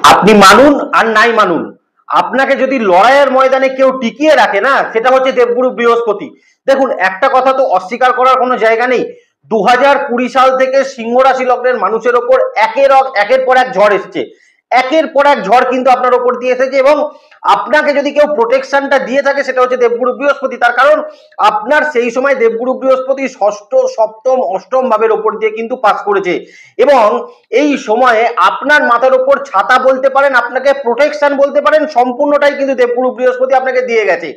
আপনি মানুন আর নাই মানুন, আপনাকে যদি লড়াইয়ের ময়দানে কেউ টিকিয়ে রাখে না, সেটা হচ্ছে দেবগুরু বৃহস্পতি। দেখুন, একটা কথা তো অস্বীকার করার কোনো জায়গা নেই, 2020 সাল থেকে সিংহ রাশি লগ্নের মানুষের ওপর একের পর এক ঝড় এসছে, একের পর এক ঝড় কিন্তু আপনার ওপর দিয়ে এসেছে। এবং আপনাকে যদি কেউ প্রোটেকশনটা দিয়ে থাকে সেটা হচ্ছে দেবগুরু বৃহস্পতি। তার কারণ আপনার সেই সময় দেবগুরু বৃহস্পতি ষষ্ঠ, সপ্তম, অষ্টম ভাবের ওপর দিয়ে কিন্তু পাস করেছে। এবং এই সময়ে আপনার মাথার উপর ছাতা বলতে পারেন, আপনাকে প্রোটেকশন বলতে পারেন, সম্পূর্ণটাই কিন্তু দেবগুরু বৃহস্পতি আপনাকে দিয়ে গেছে।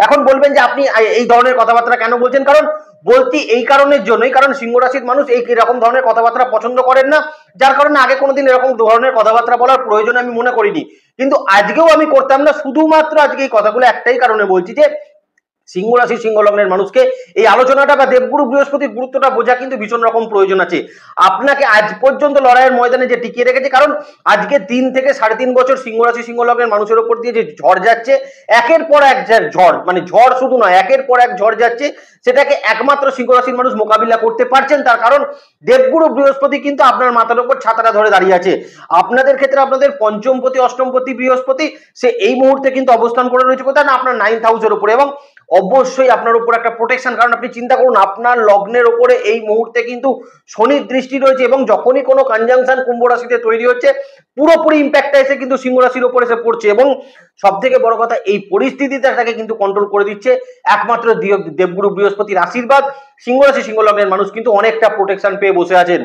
এখন বলবেন যে আপনি এই ধরনের কথাবার্তা কেন বলছেন, কারণ বলছি এই কারণের জন্যই, কারণ সিংহ রাশির মানুষ এই রকম ধরনের কথাবার্তা পছন্দ করেন না, যার কারণে আগে কোনোদিন এরকম ধরনের কথাবার্তা বলার প্রয়োজন আমি মনে করিনি। কিন্তু আজকেও আমি করতাম না, শুধুমাত্র আজকে এই কথাগুলো একটাই কারণে বলছি যে সিংহ রাশি সিংহ লগ্নের মানুষকে এই আলোচনাটা বা দেবগুরু বৃহস্পতির গুরুত্বটা বোঝা কিন্তু ভীষণ রকম প্রয়োজন আছে। আপনাকে আজ পর্যন্ত লড়াইয়ের ময়দানে যে টিকিয়ে রেখেছে, কারণ আজকে 3 থেকে 3.5 বছর সিংহ রাশি সিংহ লগ্নের মানুষের উপর দিয়ে যে ঝড় যাচ্ছে, একের পর এক ঝড়, মানে ঝড় শুধু নয়, একের পর এক ঝড় যাচ্ছে, সেটাকে একমাত্র সিংহ রাশির মানুষ মোকাবিলা করতে পারছেন। তার কারণ দেবগুরু বৃহস্পতি কিন্তু আপনার মাথার উপর ছাতাটা ধরে দাঁড়িয়ে আছে। আপনাদের ক্ষেত্রে আপনাদের পঞ্চমপতি অষ্টমপতি বৃহস্পতি সে এই মুহূর্তে কিন্তু অবস্থান করে রয়েছে কোথায় না, আপনার 9th হাউসের উপরে, এবং অবশ্যই আপনার উপর একটা প্রোটেকশন। কারণ আপনি চিন্তা করুন, আপনার লগ্নের উপরে এই মুহূর্তে কিন্তু শনির দৃষ্টি রয়েছে, এবং যখনই কোনো কনজাংশন কুম্ভ রাশিতে তৈরি হচ্ছে, পুরোপুরি ইম্প্যাক্টটা এসে কিন্তু সিংহ রাশির উপর এসে পড়ছে। এবং সব থেকে বড় কথা, এই পরিস্থিতিটাকে কিন্তু কন্ট্রোল করে দিচ্ছে একমাত্র দেবগুরু বৃহস্পতির আশীর্বাদ। সিংহ রাশি সিংহ লগ্নের মানুষ কিন্তু অনেকটা প্রোটেকশন পেয়ে বসে আছেন।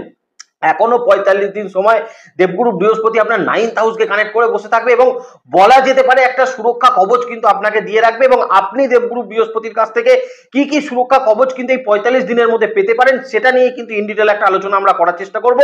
এখনো 45 দিন সময় দেবগুরু বৃহস্পতি আপনার 9th হাউসকে কানেক্ট করে বসে থাকবে, এবং বলা যেতে পারে একটা সুরক্ষা কবচ কিন্তু আপনাকে দিয়ে রাখবে। এবং আপনি দেবগুরু বৃহস্পতির কাছ থেকে কি কি সুরক্ষা কবচ কিন্তু এই 45 দিনের মধ্যে পেতে পারেন, সেটা নিয়ে কিন্তু ইন ডিটেল একটা আলোচনা আমরা করার চেষ্টা করব।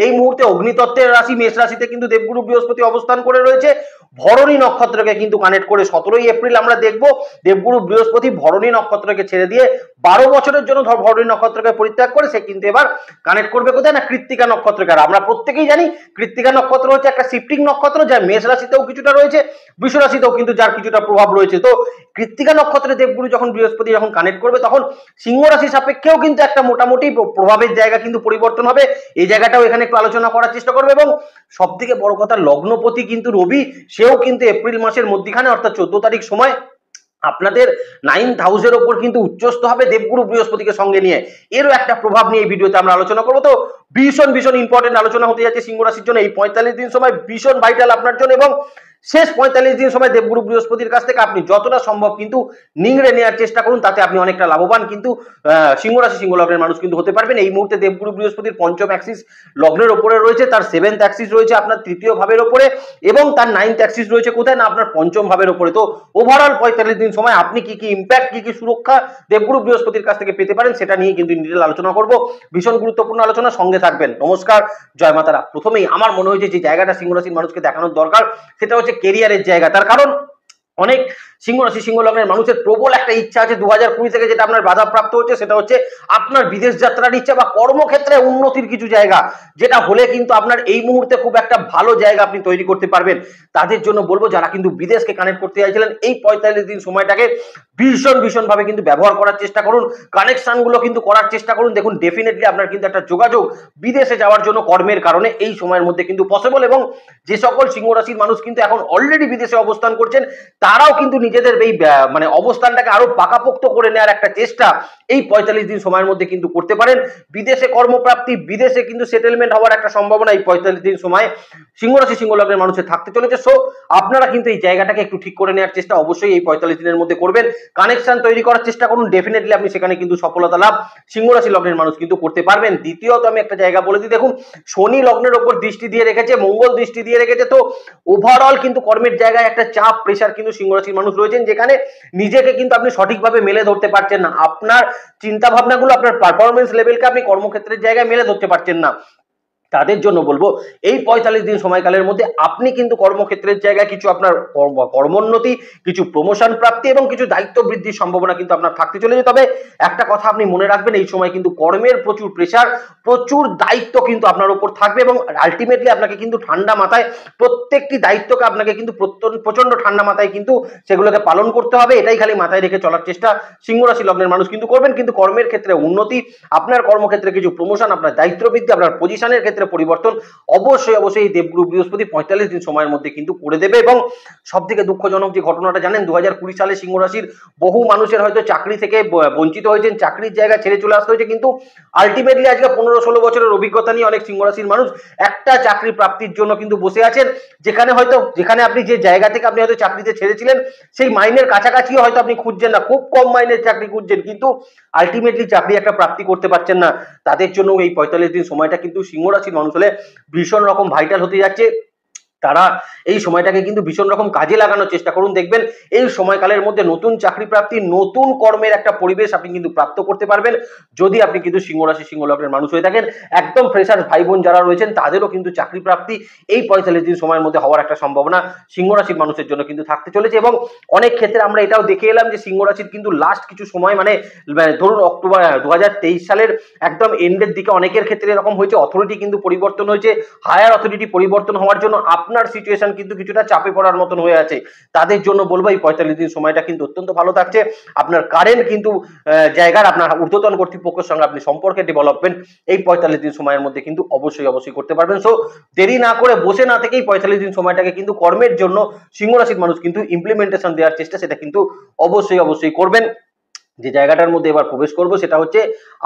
এই মুহূর্তে অগ্নিতত্ত্বের রাশি মেষ রাশিতে কিন্তু দেবগুরু বৃহস্পতি অবস্থান করে রয়েছে। ভরণী নক্ষত্রকে কিন্তু কানেক্ট করে 17ই এপ্রিল আমরা দেখব দেবগুরু বৃহস্পতি ভরণী নক্ষত্রকে ছেড়ে দিয়ে 12 বছরের জন্য ভরণী নক্ষত্রকে পরিত্যাগ করে সে কিন্তু এবার কানেক্ট করবে কোথায় না, কৃত্তিকা নক্ষত্রকে। আর আমরা প্রত্যেকেই জানি কৃত্তিকা নক্ষত্র হচ্ছে একটা শিফটিং নক্ষত্র, যার মেষ রাশিতেও কিছুটা রয়েছে, বৃষ রাশিতেও কিন্তু যার কিছুটা প্রভাব রয়েছে। তো কৃত্তিকা নক্ষত্রে দেবগুরু যখন বৃহস্পতি যখন কানেক্ট করবে, তখন সিংহ রাশি সাপেক্ষেও কিন্তু একটা মোটামুটি প্রভাবের জায়গা কিন্তু পরিবর্তন হবে। এই জায়গাটাও এখানে একটু আলোচনা করার চেষ্টা করবে। এবং সব থেকে বড় কথা, লগ্নপতি কিন্তু রবি, সেও কিন্তু এপ্রিল মাসের মধ্যখানে অর্থাৎ 14 তারিখ সময় আপনাদের 9th হাউসের ওপর কিন্তু উচ্চস্থ হবে দেবগুরু বৃহস্পতিকে সঙ্গে নিয়ে। এরও একটা প্রভাব নিয়ে এই ভিডিওতে আমরা আলোচনা করবো। তো ভীষণ ভীষণ ইম্পর্টেন্ট আলোচনা হতে যাচ্ছে সিংহ রাশির জন্য। এই 45 দিন সময় ভীষণ ভাইটাল আপনার জন্য, এবং শেষ 45 দিন সময় দেবগুরু বৃহস্পতির কাছ থেকে আপনি যতটা সম্ভব কিন্তু নিংড়ে নেওয়ার চেষ্টা করুন, তাতে আপনি অনেকটা লাভবান কিন্তু সিংহ রাশি সিংহ লগ্নের মানুষ কিন্তু হতে পারবেন। এই মুহূর্তে দেবগুরু বৃহস্পতির পঞ্চম অ্যাক্সিস লগ্নের ওপরে রয়েছে, তার 7th অ্যাক্সিস রয়েছে আপনার 3য় ভাবের ওপরে, এবং তার 9th অ্যাক্সিস রয়েছে কোথায় না, আপনার পঞ্চম ভাবের ওপরে। তো ওভারঅল 45 দিন সময় আপনি কি কি ইম্প্যাক্ট, কি কি সুরক্ষা দেবগুরু বৃহস্পতির কাছ থেকে পেতে পারেন, সেটা নিয়ে কিন্তু ডিটেইল আলোচনা করব। ভীষণ গুরুত্বপূর্ণ আলোচনা, সঙ্গে থাকবেন। নমস্কার, জয় মাতারা। প্রথমেই আমার মনে হয়েছে যে জায়গাটা সিংহ রাশির মানুষকে দেখানোর দরকার, সেটা হচ্ছে কেরিয়ারের জায়গা। তার কারণ অনেক সিংহ রাশি সিংহ লগ্নের মানুষের প্রবল একটা ইচ্ছা আছে 2020 থেকে, যেটা আপনার বাধাপ্রাপ্ত হচ্ছে, সেটা হচ্ছে আপনার বিদেশ যাত্রার ইচ্ছা বা কর্মক্ষেত্রে উন্নতির কিছু জায়গা, যেটা হলে কিন্তু আপনার এই মুহূর্তে খুব একটা ভালো জায়গা আপনি তৈরি করতে পারবেন। তাদের জন্য বলবো, যারা কিন্তু বিদেশকে কানেক্ট করতে চাইছিলেন, এই 45 দিন সময়টাকে ভীষণ ভাবে কিন্তু ব্যবহার করার চেষ্টা করুন, কানেকশন গুলো কিন্তু করার চেষ্টা করুন। দেখুন, ডেফিনেটলি আপনার কিন্তু একটা যোগাযোগ বিদেশে যাওয়ার জন্য কর্মের কারণে এই সময়ের মধ্যে কিন্তু পসিবল। এবং যে সকল সিংহ রাশির মানুষ কিন্তু এখন অলরেডি বিদেশে অবস্থান করছেন, তারাও কিন্তু নিজেদের এই মানে অবস্থানটাকে আরো পাকাপোক্ত করে নেওয়ার একটা চেষ্টা এই 45 দিন সময়ের মধ্যে কিন্তু করতে পারেন। বিদেশে কর্মপ্রাপ্তি, বিদেশে কিন্তু সেটেলমেন্ট হওয়ার একটা সম্ভাবনা এই 45 দিন সময় সিংহ রাশি সিংহ লগ্নের মানুষের থাকতে চলেছে। সো আপনারা কিন্তু এই জায়গাটাকে একটু ঠিক করে নেওয়ার চেষ্টা অবশ্যই এই 45 দিনের মধ্যে করবেন, কানেকশন তৈরি করার চেষ্টা করুন। ডেফিনেটলি আপনি সেখানে কিন্তু সফলতা লাভ সিংহ রাশি লগ্নের মানুষ কিন্তু করতে পারবেন। দ্বিতীয়ত আমি একটা জায়গা বলে দিই, দেখুন, শনি লগ্নের উপর দৃষ্টি দিয়ে রেখেছে, মঙ্গল দৃষ্টি দিয়ে রেখেছে। তো ওভারঅল কিন্তু কর্মের জায়গায় একটা চাপ, প্রেশার কিন্তু সিংহ রাশির মানুষ রয়েছেন, যেখানে নিজেকে কিন্তু আপনি সঠিকভাবে মেলে ধরতে পারছেন না। আপনার চিন্তা ভাবনাগুলো, আপনার পারফরমেন্স লেভেলকে আপনি কর্মক্ষেত্রের জায়গায় মেলে ধরতে পারছেন না। তাদের জন্য বলবো, এই 45 দিন সময়কালের মধ্যে আপনি কিন্তু কর্মক্ষেত্রের জায়গায় কিছু আপনার কর্মোন্নতি, কিছু প্রমোশন প্রাপ্তি এবং কিছু দায়িত্ব বৃদ্ধির সম্ভাবনা কিন্তু আপনার থাকতে চলেছে। তবে একটা কথা আপনি মনে রাখবেন, এই সময় কিন্তু কর্মের প্রচুর প্রেশার, প্রচুর দায়িত্ব কিন্তু আপনার উপর থাকবে, এবং আলটিমেটলি আপনাকে কিন্তু ঠান্ডা মাথায় প্রত্যেকটি দায়িত্বকে আপনাকে কিন্তু প্রচন্ড ঠান্ডা মাথায় কিন্তু সেগুলোকে পালন করতে হবে। এটাই খালি মাথায় রেখে চলার চেষ্টা সিংহ রাশি লগ্নের মানুষ কিন্তু করবেন। কিন্তু কর্মের ক্ষেত্রে উন্নতি, আপনার কর্মক্ষেত্রে কিছু প্রমোশন, আপনার দায়িত্ব বৃদ্ধি, আপনার পজিশনের ক্ষেত্রে ক্ষেত্রে পরিবর্তন অবশ্যই অবশ্যই এই দেবগুরু বৃহস্পতি 45 দিন সময়ের মধ্যে কিন্তু করে দেবে। এবং সব থেকে দুঃখজনক যে ঘটনাটা জানেন, 2020 সালে সিংহ রাশির বহু মানুষের হয়তো চাকরি থেকে বঞ্চিত হয়েছেন, চাকরির জায়গা ছেড়ে চলে আসতে হয়েছে, কিন্তু আলটিমেটলি আজকে 15-16 বছরের অভিজ্ঞতা নিয়ে অনেক সিংহ রাশির মানুষ একটা চাকরি প্রাপ্তির জন্য কিন্তু বসে আছেন, যেখানে আপনি যে জায়গা থেকে আপনি হয়তো চাকরিতে ছেড়েছিলেন সেই মাইনের কাছাকাছিও হয়তো আপনি খুঁজছেন না, খুব কম মাইনের চাকরি খুঁজছেন, কিন্তু আলটিমেটলি চাকরি একটা প্রাপ্তি করতে পারছেন না। তাদের জন্য এই 45 দিন সময়টা কিন্তু সিংহ রাশির মানুষ হলে ভীষণ রকম ভাইটাল হতে যাচ্ছে। তারা এই সময়টাকে কিন্তু ভীষণ রকম কাজে লাগানোর চেষ্টা করুন, দেখবেন এই সময়কালের মধ্যে নতুন চাকরি প্রাপ্তি, নতুন কর্মের একটা পরিবেশ আপনি কিন্তু প্রাপ্ত করতে পারবেন, যদি আপনি কিন্তু সিংহ রাশি সিংহ লগ্নের মানুষ হয়ে থাকেন। একদম ফ্রেশার ভাই বোন যারা রয়েছেন তাদেরও কিন্তু চাকরি প্রাপ্তি এই 45 দিন সময়ের মধ্যে হওয়ার একটা সম্ভাবনা সিংহ রাশির মানুষের জন্য কিন্তু থাকতে চলেছে। এবং অনেক ক্ষেত্রে আমরা এটাও দেখে এলাম যে সিংহ রাশির কিন্তু লাস্ট কিছু সময় মানে ধরুন অক্টোবর 2023 সালের একদম এন্ডের দিকে অনেকের ক্ষেত্রে এরকম হয়েছে, অথরিটি কিন্তু পরিবর্তন হয়েছে, হায়ার অথরিটি পরিবর্তন হওয়ার জন্য আপনার সিচুয়েশন কিন্তু কিছুটা চাপে পড়ার মতন হয়ে আছে। তাদের জন্য বলবো এই 45 দিন সময়টা কিন্তু অত্যন্ত ভালো থাকছে। আপনার কারেন্ট কিন্তু জায়গার আপনার ঊর্ধ্বতন কর্তৃপক্ষের সঙ্গে আপনি সম্পর্কে ডেভেলপমেন্ট এই 45 দিন সময়ের মধ্যে কিন্তু অবশ্যই করতে পারবেন। সো দেরি না করে বসে না থেকেই 45 দিন সময়টাকে কিন্তু কর্মের জন্য সিংহ রাশির মানুষ কিন্তু ইমপ্লিমেন্টেশন দেওয়ার চেষ্টা সেটা কিন্তু অবশ্যই করবেন। যে জায়গাটার মধ্যে এবার প্রবেশ করব সেটা হচ্ছে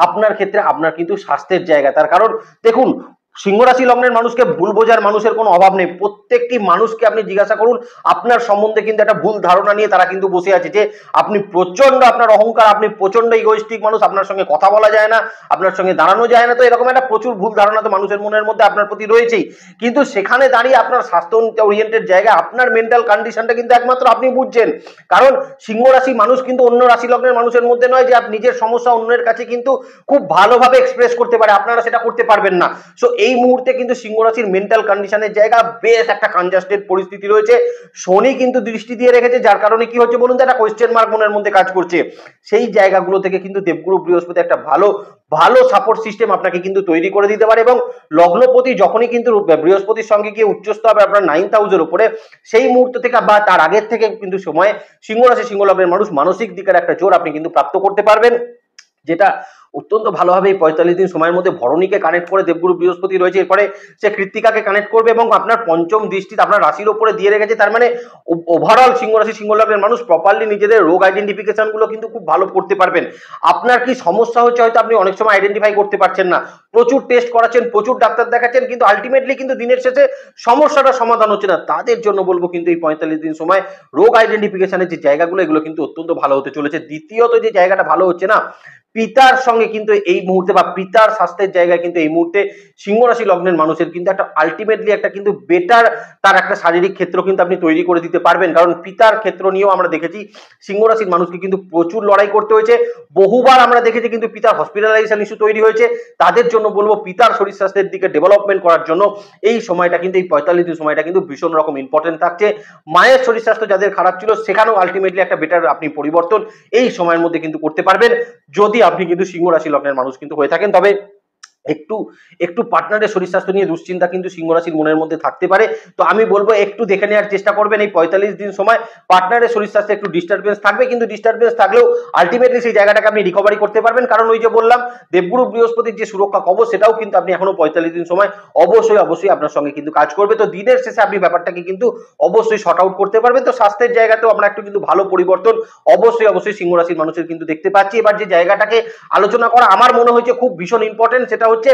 আপনার ক্ষেত্রে আপনার কিন্তু স্বাস্থ্যের জায়গা। তার কারণ দেখুন, সিংহ রাশি লগ্নের মানুষকে ভুল বোঝার মানুষের কোনো অভাব নেই। প্রত্যেকটি মানুষকে আপনি জিজ্ঞাসা করুন আপনার সম্বন্ধে কিন্তু একটা ভুল ধারণা নিয়ে তারা কিন্তু বসে আছে, যে আপনি প্রচন্ড, আপনার অহংকার, আপনি প্রচন্ড ইগোইস্টিক মানুষ, আপনার সঙ্গে কথা বলা যায় না, আপনার সঙ্গে দাঁড়ানো যায় না। তো এরকম একটা প্রচুর ভুল ধারণা তো মানুষের মনের মধ্যে আপনার প্রতি রয়েছেই, কিন্তু সেখানে দাঁড়িয়ে আপনার স্বাস্থ্য ওরিয়েন্টেড জায়গায় আপনার মেন্টাল কন্ডিশনটা কিন্তু একমাত্র আপনি বুঝছেন। কারণ সিংহ রাশি মানুষ কিন্তু অন্য রাশি লগ্নের মানুষের মধ্যে নয় যে আপনি নিজের সমস্যা অন্যের কাছে কিন্তু খুব ভালোভাবে এক্সপ্রেস করতে পারে, আপনারা সেটা করতে পারবেন না। সো এই মুহূর্তে কিন্তু সিংহ রাশির মেন্টাল কন্ডিশনের জায়গা বেশ একটা কনজাস্টেড পরিস্থিতি রয়েছে। শনি কিন্তু দৃষ্টি দিয়ে রেখেছে, যার কারণে কি হচ্ছে বলুন তো, একটা কোয়েশ্চেন মার্ক মনের মধ্যে কাজ করছে। সেই জায়গাগুলো থেকে কিন্তু দেবগুরু বৃহস্পতি একটা ভালো সাপোর্ট সিস্টেম আপনাকে কিন্তু তৈরি করে দিতে পারে। এবং লগ্নপতি যখনই কিন্তু বৃহস্পতির সঙ্গে গিয়ে উচ্চস্থ হবে আপনার 9th হাউসের উপরে, সেই মুহূর্ত থেকে বা তার আগের থেকে কিন্তু সময়ে সিংহ রাশি সিংহ লগ্নের মানুষ মানসিক দিকের একটা জোর আপনি কিন্তু প্রাপ্ত করতে পারবেন, যেটা অত্যন্ত ভালোভাবে এই 45 দিন সময়ের মধ্যে ভরণীকে কানেক্ট করে দেবগুরু বৃহস্পতি রয়েছে, এরপরে সে কৃত্তিকাকে কানেক্ট করবে এবং আপনার পঞ্চম দৃষ্টি আপনার রাশির উপরে দিয়ে রেখেছে। তার মানে ওভারঅল সিংহ রাশি সিংহ লগ্নের মানুষ প্রপারলি নিজেদের রোগ আইডেন্টিফিকেশন গুলো কিন্তু খুব ভালো করতে পারবেন। আপনার কি সমস্যা হচ্ছে হয়তো আপনি অনেক সময় আইডেন্টিফাই করতে পারছেন না, প্রচুর টেস্ট করাচ্ছেন, প্রচুর ডাক্তার দেখাচ্ছেন, কিন্তু আলটিমেটলি কিন্তু দিনের শেষে সমস্যাটা সমাধান হচ্ছে না। তাদের জন্য বলবো কিন্তু এই 45 দিন সময় রোগ আইডেন্টিফিকেশনের যে জায়গাগুলো এগুলো কিন্তু অত্যন্ত ভালো হতে চলেছে। দ্বিতীয়ত যে জায়গাটা ভালো হচ্ছে না, পিতার সঙ্গে কিন্তু এই মুহূর্তে বা পিতার স্বাস্থ্যের জায়গায় কিন্তু এই মুহূর্তে সিংহ রাশি লগ্নের মানুষের কিন্তু একটা আলটিমেটলি একটা কিন্তু বেটার তার একটা শারীরিক ক্ষেত্র কিন্তু আপনি তৈরি করে দিতে পারবেন। কারণ পিতার ক্ষেত্র নিয়েও আমরা দেখেছি সিংহ রাশির মানুষকে কিন্তু প্রচুর লড়াই করতে হয়েছে, বহুবার আমরা দেখেছি কিন্তু পিতার হসপিটালাইজেশন ইস্যু তৈরি হয়েছে। তাদের জন্য বলবো পিতার শরীর স্বাস্থ্যের দিকে ডেভেলপমেন্ট করার জন্য এই সময়টা কিন্তু এই 45 দিন সময়টা কিন্তু ভীষণ রকম ইম্পর্টেন্ট থাকছে। মায়ের শরীর স্বাস্থ্য যাদের খারাপ ছিল সেখানেও আলটিমেটলি একটা বেটার আপনি পরিবর্তন এই সময়ের মধ্যে কিন্তু করতে পারবেন, যদি আপনি কিন্তু সিংহ রাশি লগ্নের মানুষ কিন্তু হয়ে থাকেন। তবে একটু পার্টনারের শরীর স্বাস্থ্য নিয়ে দুশ্চিন্তা কিন্তু সিংহ রাশির মনের মধ্যে থাকতে পারে। তো আমি বলবো একটু দেখে নেওয়ার চেষ্টা করবেন এই 45 দিন সময় পার্টনারের শরীর স্বাস্থ্যে একটু ডিস্টারবেন্স থাকবে, কিন্তু ডিস্টারবেন্স থাকলেও আলটিমেটলি সেই জায়গাটাকে আপনি রিকভারি করতে পারবেন। কারণ ওই যে বললাম দেবগুরু বৃহস্পতির যে সুরক্ষা কবচ সেটাও কিন্তু আপনি এখনো 45 দিন সময় অবশ্যই আপনার সঙ্গে কিন্তু কাজ করবে। তো দিনের শেষে আপনি ব্যাপারটাকে কিন্তু অবশ্যই শর্ট আউট করতে পারবেন। তো স্বাস্থ্যের জায়গাতেও আমরা একটু কিন্তু ভালো পরিবর্তন অবশ্যই সিংহ রাশির মানুষের কিন্তু দেখতে পাচ্ছি। এবার যে জায়গাটাকে আলোচনা করা আমার মনে হয়েছে খুব ভীষণ ইম্পর্টেন্ট সেটা হচ্ছে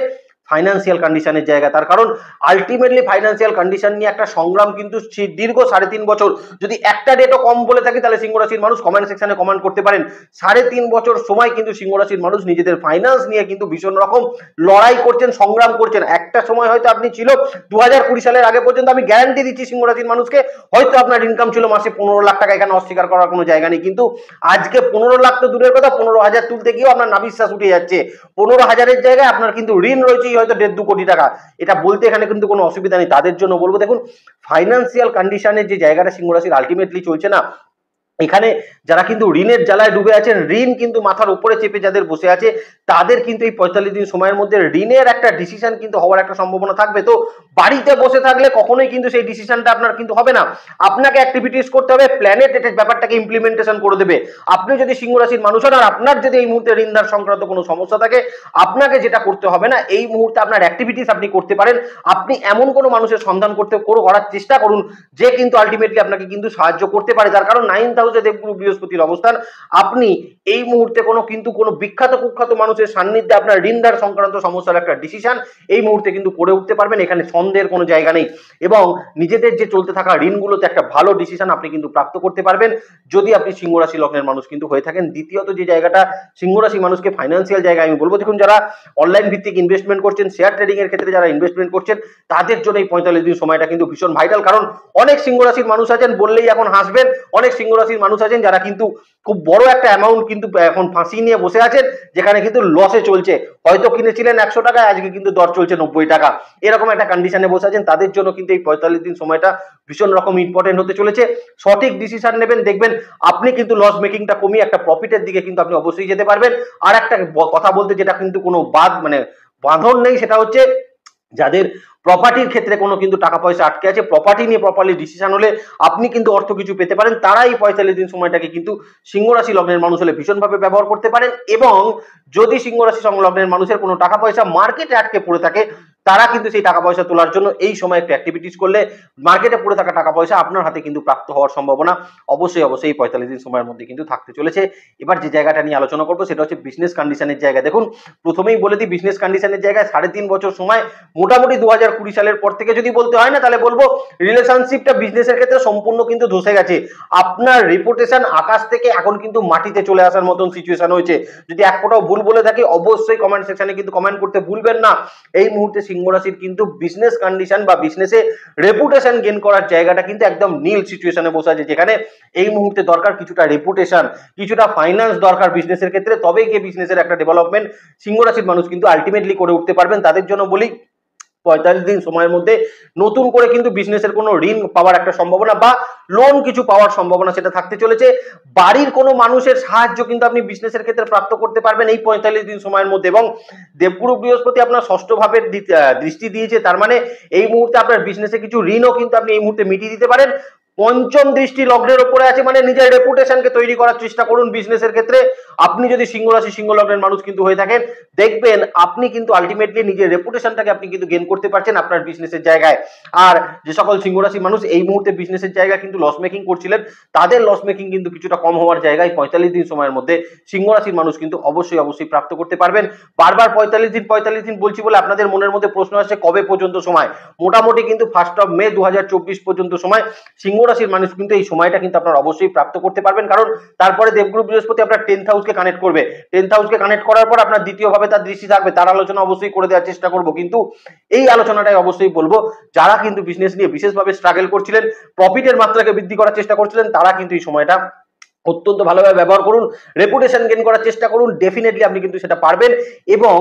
ফাইন্যান্সিয়াল কন্ডিশনের জায়গা। তার কারণ আলটিমেটলি ফাইন্যান্সিয়াল কন্ডিশন নিয়ে একটা সংগ্রাম কিন্তু দীর্ঘ 3.5 বছর, যদি একটা ডেটও কম বলে থাকি তাহলে সিংহ রাশির মানুষ কমেন্ট সেকশনে কমেন্ট করতে পারেন। 3.5 বছর সময় কিন্তু সিংহ রাশির মানুষ নিজেদের ফাইন্যান্স নিয়ে কিন্তু ভীষণ রকম লড়াই করছেন, সংগ্রাম করছেন। একটা সময় হয়তো আপনি ছিল 2020 সালের আগে পর্যন্ত, আমি গ্যারান্টি দিচ্ছি সিংহ রাশির মানুষকে, হয়তো আপনার ইনকাম ছিল মাসে 15 লাখ টাকা, এখানে অস্বীকার করার কোনো জায়গা নেই। কিন্তু আজকে 15 লাখ তো দূরের কথা, 15,000 তুলতে গিয়েও আপনার নাভিশ্বাস উঠে যাচ্ছে। 15,000-এর জায়গায় আপনার কিন্তু ঋণ রয়েছে হয়তো 1.5-2 কোটি টাকা। এটা বলতে এখানে কিন্তু কোনো অসুবিধা নেই। তাদের জন্য বলবো দেখুন ফাইন্যান্সিয়াল কন্ডিশনের যে জায়গাটা সিংহ রাশির আলটিমেটলি চলছে না, এখানে যারা কিন্তু ঋণের জ্বালায় ডুবে আছেন, ঋণ কিন্তু মাথার উপরে চেপে যাদের বসে আছে, তাদের কিন্তু এই 45 দিন সময়ের মধ্যে ঋণের একটা ডিসিশন কিন্তু হওয়ার একটা সম্ভাবনা থাকবে। তো বাড়িতে বসে থাকলে কখনোই কিন্তু সেই ডিসিশনটা আপনার কিন্তু হবে না, আপনাকে অ্যাক্টিভিটিস করতে হবে, প্ল্যানেট এটা ব্যাপারটাকে ইমপ্লিমেন্টেশন করে দেবে। আপনি যদি সিংহ রাশির মানুষ হন আর আপনার যদি এই মুহূর্তে ঋণদার সংক্রান্ত কোনো সমস্যা থাকে, আপনাকে যেটা করতে হবে না, এই মুহূর্তে আপনার অ্যাক্টিভিটিস আপনি করতে পারেন। আপনি এমন কোনো মানুষের সন্ধান করার চেষ্টা করুন যে কিন্তু আলটিমেটলি আপনাকে কিন্তু সাহায্য করতে পারে। তার কারণ 9th হাউসে দেবগুরু বৃহস্পতির অবস্থান। আপনি এই মুহূর্তে কোনো বিখ্যাত কুখ্যাত মানুষের সান্নিধ্যে আপনার ঋণদার সংক্রান্ত সমস্যার একটা ডিসিশন এই মুহূর্তে কিন্তু করে উঠতে পারবেন, এখানে সন্দেহের কোনো জায়গা নেই। এবং নিজেদের যে চলতে থাকা ঋণগুলোতে একটা ভালো ডিসিশন আপনি কিন্তু প্রাপ্ত করতে পারবেন যদি আপনি সিংহ রাশি লগ্নের মানুষ কিন্তু হয়ে থাকেন। দ্বিতীয়ত যে জায়গাটা সিংহ রাশি মানুষকে ফাইন্যান্সিয়াল জায়গায় আমি বলবো, দেখুন যারা অনলাইন ভিত্তিক ইনভেস্টমেন্ট করছেন, শেয়ার ট্রেডিং এর ক্ষেত্রে যারা ইনভেস্টমেন্ট করছেন, তাদের জন্য এই 45 দিন সময়টা কিন্তু ভীষণ ভাইটাল। কারণ অনেক সিংহ রাশির মানুষ আছেন, বললেই এখন হাসবেন, অনেক সিংহ রাশির মানুষ আছেন যারা কিন্তু খুব বড় একটা অ্যামাউন্ট কিন্তু এখন ফাঁসি নিয়ে বসে আছেন, যেখানে কিন্তু লসে চলছে। হয়তো কিনেছিলেন 100 টাকায়, আজকে কিন্তু দর চলছে 90 টাকা, এরকম একটা কন্ডিশনে বসে আছেন। তাদের জন্য কিন্তু এই 45 দিন সময়টা ভীষণ রকম ইম্পর্টেন্ট হতে চলেছে। সঠিক ডিসিশন নেবেন, দেখবেন আপনি কিন্তু লস মেকিংটা কমিয়ে একটা প্রফিটের দিকে কিন্তু আপনি অবশ্যই যেতে পারবেন। আর একটা কথা বলতে যেটা কিন্তু কোনো বাঁধন নেই, সেটা হচ্ছে যাদের প্রপার্টির ক্ষেত্রে কোনো কিন্তু টাকা পয়সা আটকে আছে, প্রপার্টি নিয়ে প্রপারলি ডিসিশন হলে আপনি কিন্তু অর্থ কিছু পেতে পারেন। তারা এই 45 দিন সময়টাকে কিন্তু সিংহ রাশি লগ্নের মানুষ হলে ভীষণভাবে ব্যবহার করতে পারেন। এবং যদি সিংহ রাশি সংলগ্নের মানুষের কোনো টাকা পয়সা মার্কেটে আটকে পড়ে থাকে, তারা কিন্তু সেই টাকা পয়সা তোলার জন্য এই সময় একটা অ্যাক্টিভিটিস করলে মার্কেটে পড়ে থাকা টাকা পয়সা আপনার হাতে কিন্তু প্রাপ্ত হওয়ার সম্ভাবনা অবশ্যই এই 45 দিন সময়ের মধ্যে কিন্তু থাকতে চলেছে। এবার যে জায়গাটা নিয়ে আলোচনা করবো সেটা হচ্ছে বিজনেস কন্ডিশনের জায়গা। দেখুন প্রথমেই বলে দিই, বিজনেস কন্ডিশনের জায়গায় 3.5 বছর সময়, মোটামুটি 2020 সালের পর থেকে যদি বলতে হয় না, তাহলে বলবো রিলেশনশিপটা বিজনেসের ক্ষেত্রে সম্পূর্ণ কিন্তু ধসে গেছে। আপনার রেপুটেশন আকাশ থেকে এখন কিন্তু মাটিতে চলে আসার মতন সিচুয়েশন হয়েছে। যদি এক ফোঁটাও ভুল বলে থাকি অবশ্যই কমেন্ট সেকশনে কিন্তু কমেন্ট করতে ভুলবেন না। এই মুহূর্তে সিংহ রাশির কিন্তু বিজনেস কন্ডিশন বা বিজনেসে রেপুটেশন গেইন করার জায়গাটা কিন্তু একদম নীল সিচুয়েশনে বসে আছে, যেখানে এই মুহূর্তে দরকার কিছুটা রেপুটেশন, কিছুটা ফাইন্যান্স দরকার বিজনেসের ক্ষেত্রে, তবেই গিয়ে বিজনেসের একটা ডেভেলপমেন্ট সিংহ রাশির মানুষ কিন্তু আলটিমেটলি করে উঠতে পারবেন। তাদের জন্য বলি 45 দিন সময়ের মধ্যে নতুন করে কিন্তু বিজনেসের কোনো ঋণ পাওয়ার একটা সম্ভাবনা বা লোন কিছু পাওয়ার সম্ভাবনা সেটা থাকতে চলেছে। বাড়ির কোনো মানুষের সাহায্য কিন্তু আপনি বিজনেসের ক্ষেত্রে প্রাপ্ত করতে পারবেন এই 45 দিন সময়ের মধ্যে। এবং দেবগুরু বৃহস্পতি আপনার ষষ্ঠ ভাবের দৃষ্টি দিয়েছে, তার মানে এই মুহূর্তে আপনার বিজনেসে কিছু ঋণও কিন্তু আপনি এই মুহূর্তে মিটিয়ে দিতে পারেন। পঞ্চম দৃষ্টি লগ্নের উপরে আছে, মানে নিজের রেপুটেশনকে তৈরি করার চেষ্টা করুন বিজনেসের ক্ষেত্রে। আপনি যদি সিংহ রাশি সিংহ লগ্নের মানুষ কিন্তু হয়ে থাকেন, দেখবেন আপনি কিন্তু আলটিমেটলি নিজের রেপুটেশনটাকে আপনি কিন্তু গেইন করতে পারছেন আপনার বিজনেসের জায়গায়। আর যে সকল সিংহ রাশি মানুষ এই মুহূর্তে বিজনেসের জায়গায় কিন্তু লস মেকিং করছিলেন, তাদের লস মেকিং কিন্তু কিছুটা কম হওয়ার জায়গায় 45 দিন সময়ের মধ্যে সিংহ রাশির মানুষ কিন্তু অবশ্যই প্রাপ্ত করতে পারবেন। বারবার 45 দিন বলছি বলে আপনাদের মনের মধ্যে প্রশ্ন আসছে কবে পর্যন্ত সময়। মোটামুটি কিন্তু 1 মে 2024 পর্যন্ত সময় সিংহ রাশির মানুষ কিন্তু এই সময়টা কিন্তু আপনারা অবশ্যই প্রাপ্ত করতে পারবেন। কারণ তারপরে দেবগুরু বৃহস্পতি আপনার 10th হাউসকে কানেক্ট করবে, 10th হাউসকে কানেক্ট করার পর আপনার দ্বিতীয় ভাবে তার দৃষ্টি থাকবে, তার আলোচনা অবশ্যই করে দেওয়ার চেষ্টা করব। কিন্তু এই আলোচনাটাই অবশ্যই বলবো, যারা কিন্তু বিজনেস নিয়ে বিশেষভাবে স্ট্রাগল করছিলেন, প্রফিটের মাত্রাকে বৃদ্ধি করার চেষ্টা করছিলেন, তারা কিন্তু এই সময়টা অত্যন্ত ভালোভাবে ব্যবহার করুন, রেপুটেশন গেইন করার চেষ্টা করুন, ডেফিনেটলি আপনি কিন্তু সেটা পারবেন। এবং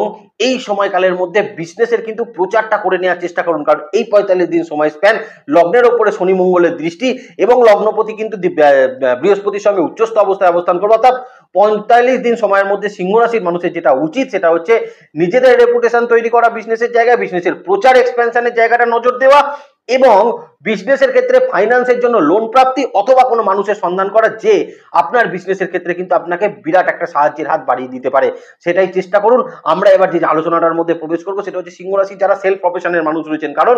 এই সময়কালের মধ্যে বিজনেসের কিন্তু প্রচারটা করে নেওয়ার চেষ্টা করুন, কারণ এই 45 দিন সময় স্প্যান লগ্নের উপরে শনি মঙ্গলের দৃষ্টি এবং লগ্নপতি কিন্তু বৃহস্পতির সঙ্গে উচ্চস্থ অবস্থায় অবস্থান করবে। অর্থাৎ 45 দিন সময়ের মধ্যে সিংহ রাশির মানুষের যেটা উচিত সেটা হচ্ছে নিজেদের রেপুটেশন তৈরি করা বিজনেসের জায়গায়, বিজনেসের প্রচার এক্সপেনশনের জায়গাটা নজর দেওয়া এবং বিজনেসের ক্ষেত্রে ফাইন্যান্সের জন্য লোন প্রাপ্তি অথবা কোনো মানুষের সন্ধান করা যে আপনার বিজনেসের ক্ষেত্রে কিন্তু আপনাকে বিরাট একটা সাহায্যের হাত বাড়িয়ে দিতে পারে, সেটাই চেষ্টা করুন। আমরা এবার যে আলোচনাটার মধ্যে প্রবেশ করবো সেটা হচ্ছে সিংহ রাশি যারা সেলফ প্রফেশনের মানুষ রয়েছেন। কারণ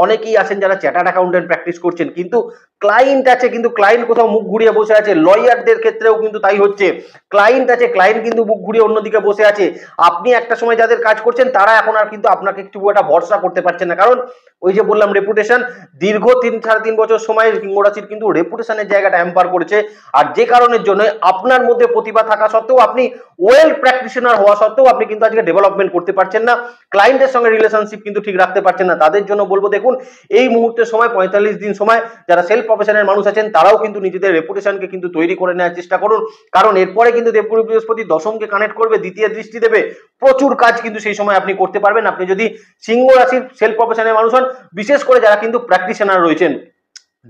অনেকেই আছেন যারা চার্টার্ড অ্যাকাউন্টেন্ট প্র্যাকটিস করছেন, কিন্তু ক্লায়েন্ট আছে, কিন্তু ক্লায়েন্ট কোথাও মুখ ঘুরিয়ে বসে আছে। লয়ারদের ক্ষেত্রেও কিন্তু তাই হচ্ছে, ক্লায়েন্ট আছে, ক্লায়েন্ট কিন্তু মুখ ঘুরিয়ে অন্যদিকে বসে আছে। আপনি একটা সময় যাদের কাজ করছেন তারা এখন আর কিন্তু আপনাকে একটু একটা ভরসা করতে পারছেন না, কারণ ওই যে বললাম রেপুটেশন, দীর্ঘ 3-3.5 বছর সময় সিংহ রাশির কিন্তু রেপুটেশনের জায়গাটা হ্যাম্পার করেছে। আর যে কারণের জন্য আপনার মধ্যে প্রতিভা থাকা সত্ত্বেও, আপনি ওয়েল প্র্যাকটিশনার হওয়া সত্ত্বেও আপনি কিন্তু আজকে ডেভেলপমেন্ট করতে পারছেন না, ক্লায়েন্টের সঙ্গে রিলেশনশিপ কিন্তু ঠিক রাখতে পারছেন না। তাদের জন্য বলবো দেখুন এই মুহূর্তের সময় 45 দিন সময় যারা সেলফ প্রফেশনের মানুষ আছেন তারাও কিন্তু নিজেদের রেপুটেশনকে কিন্তু তৈরি করে নেওয়ার চেষ্টা করুন। কারণ এরপরে কিন্তু দেবগুরু বৃহস্পতি দশমকে কানেক্ট করবে, দ্বিতীয় দৃষ্টি দেবে, প্রচুর কাজ কিন্তু সেই সময় আপনি করতে পারবেন। আপনি যদি সিংহ রাশির সেলফ প্রফেশনের মানুষ হন, বিশেষ করে যারা কিন্তু প্র্যাকটিশনার রয়েছেন,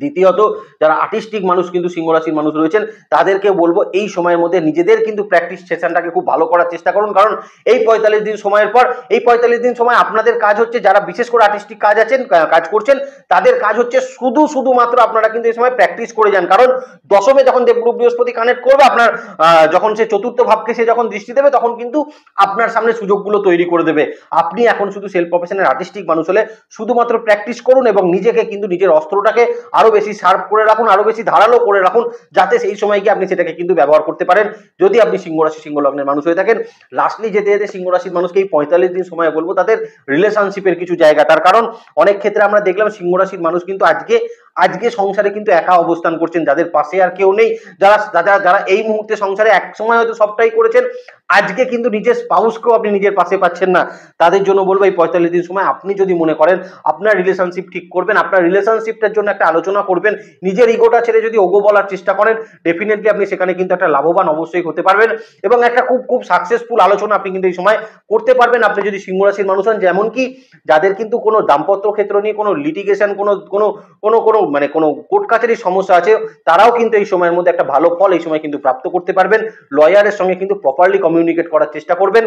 দ্বিতীয়ত যারা আর্টিস্টিক মানুষ কিন্তু সিংহ রাশির মানুষ রয়েছেন তাদেরকে বলবো এই সময়ের মধ্যে নিজেদের কিন্তু প্র্যাকটিস সেশনটাকে খুব ভালো করার চেষ্টা করুন, কারণ এই 45 দিন সময়ের পর এই 45 দিন সময় আপনাদের কাজ হচ্ছে, যারা বিশেষ করে আর্টিস্টিক কাজ করছেন তাদের কাজ হচ্ছে শুধুমাত্র আপনারা কিন্তু এই সময় প্র্যাকটিস করে যান, কারণ দশমে যখন দেবগুরু বৃহস্পতি কানেক্ট করবে আপনার যখন সে চতুর্থ ভাবকে সে যখন দৃষ্টি দেবে তখন কিন্তু আপনার সামনে সুযোগগুলো তৈরি করে দেবে। আপনি এখন শুধু সেলফ প্রফেশনের আর্টিস্টিক মানুষ হলে শুধুমাত্র প্র্যাকটিস করুন এবং নিজেকে কিন্তু নিজের অস্ত্রটাকে আরো বেশি শার্প করে রাখুন, আরো বেশি ধারালো করে রাখুন, যাতে সেই সময় গিয়ে আপনি সেটাকে কিন্তু ব্যবহার করতে পারেন যদি আপনি সিংহ রাশি সিংহ লগ্নের মানুষ হয়ে থাকেন। লাস্টলি যেতে যেতে সিংহ রাশির মানুষকে এই 45 দিন সময় বলবো তাদের রিলেশনশিপের কিছু জায়গা, তার কারণ অনেক ক্ষেত্রে আমরা দেখলাম সিংহ রাশির মানুষ কিন্তু আজকে সংসারে কিন্তু একা অবস্থান করছেন, যাদের পাশে আর কেউ নেই, যারা এই মুহূর্তে সংসারে এক সময় হয়তো সবটাই করেছেন, আজকে কিন্তু নিজের স্পাউসকেও আপনি নিজের পাশে পাচ্ছেন না, তাদের জন্য বলবো এই 45 দিন সময় আপনি যদি মনে করেন আপনার রিলেশনশিপ ঠিক করবেন, আপনার রিলেশনশিপটার জন্য একটা আলোচনা করবেন, নিজের ইগোটা ছেড়ে যদি ওগো বলার চেষ্টা করেন, ডেফিনেটলি আপনি সেখানে কিন্তু একটা লাভবান অবশ্যই হতে পারবেন এবং একটা খুব সাকসেসফুল আলোচনা আপনি কিন্তু এই সময় করতে পারবেন আপনি যদি সিংহ রাশির মানুষ হন। যেমন কি যাদের কিন্তু কোনো দাম্পত্য ক্ষেত্র নিয়ে কোনো লিটিগেশন কোনো মানে কোনো কোর্ট কাছারির সমস্যা আছে, তারাও কিন্তু এই সময়ের মধ্যে একটা ভালো ফল এই সময় কিন্তু প্রাপ্ত করতে পারবেন। লয়ারের সঙ্গে কিন্তু প্রপারলি কমিউনিকেট করার চেষ্টা করবেন।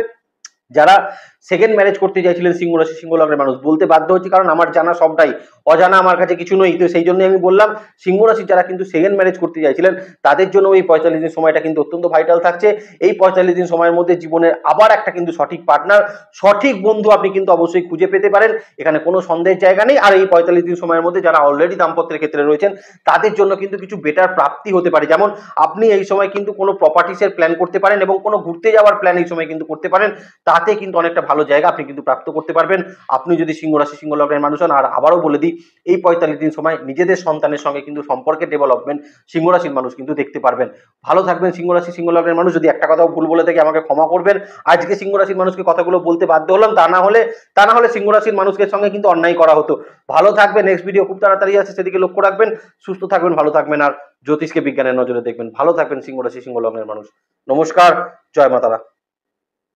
যারা সেকেন্ড ম্যারেজ করতে চাইছিলেন সিংহ রাশি সিংহ লগ্নের মানুষ, বলতে বাধ্য হচ্ছি কারণ আমার জানা সবটাই, অজানা আমার কাছে কিছু নয়, তো সেই জন্য আমি বললাম সিংহ রাশি যারা কিন্তু সেকেন্ড ম্যারেজ করতে চাইছিলেন তাদের জন্য এই 45 দিন সময়টা কিন্তু অত্যন্ত ভাইটাল থাকছে। এই 45 দিন সময়ের মধ্যে জীবনের আবার একটা কিন্তু সঠিক পার্টনার, সঠিক বন্ধু আপনি কিন্তু অবশ্যই খুঁজে পেতে পারেন, এখানে কোনো সন্দেহের জায়গা নেই। আর এই 45 দিন সময়ের মধ্যে যারা অলরেডি দাম্পত্যের ক্ষেত্রে রয়েছেন তাদের জন্য কিন্তু কিছু বেটার প্রাপ্তি হতে পারে, যেমন আপনি এই সময় কিন্তু কোনো প্রপার্টিসের প্ল্যান করতে পারেন এবং কোনো ঘুরতে যাওয়ার প্ল্যান এই সময় কিন্তু করতে পারেন, তাতে কিন্তু অনেকটা ভালো জায়গা আপনি কিন্তু প্রাপ্ত করতে পারবেন আপনি যদি সিংহ রাশি সিংহ লগ্নের মানুষ হন। আর আবারও বলে দিই এই 45 দিন সময় নিজেদের সন্তানের সঙ্গে কিন্তু সম্পর্কের ডেভেলপমেন্ট সিংহ রাশির মানুষ কিন্তু দেখতে পারবেন। ভালো থাকবেন সিংহ রাশি সিংহ লগ্নের মানুষ। যদি একটা কথাও ভুল বলে থাকি আমাকে ক্ষমা করবেন, আজকে সিংহ রাশির মানুষকে কথাগুলো বলতে বাধ্য হলাম, তা না হলে সিংহ রাশির মানুষের সঙ্গে কিন্তু অন্যায় করা হতো। ভালো থাকবেন, নেক্সট ভিডিও খুব তাড়াতাড়ি আছে, সেদিকে লক্ষ্য রাখবেন, সুস্থ থাকবেন, ভালো থাকবেন আর জ্যোতিষকে বিজ্ঞানের নজরে দেখবেন। ভালো থাকবেন সিংহ রাশি সিংহ লগ্নের মানুষ। নমস্কার, জয় মা তারা।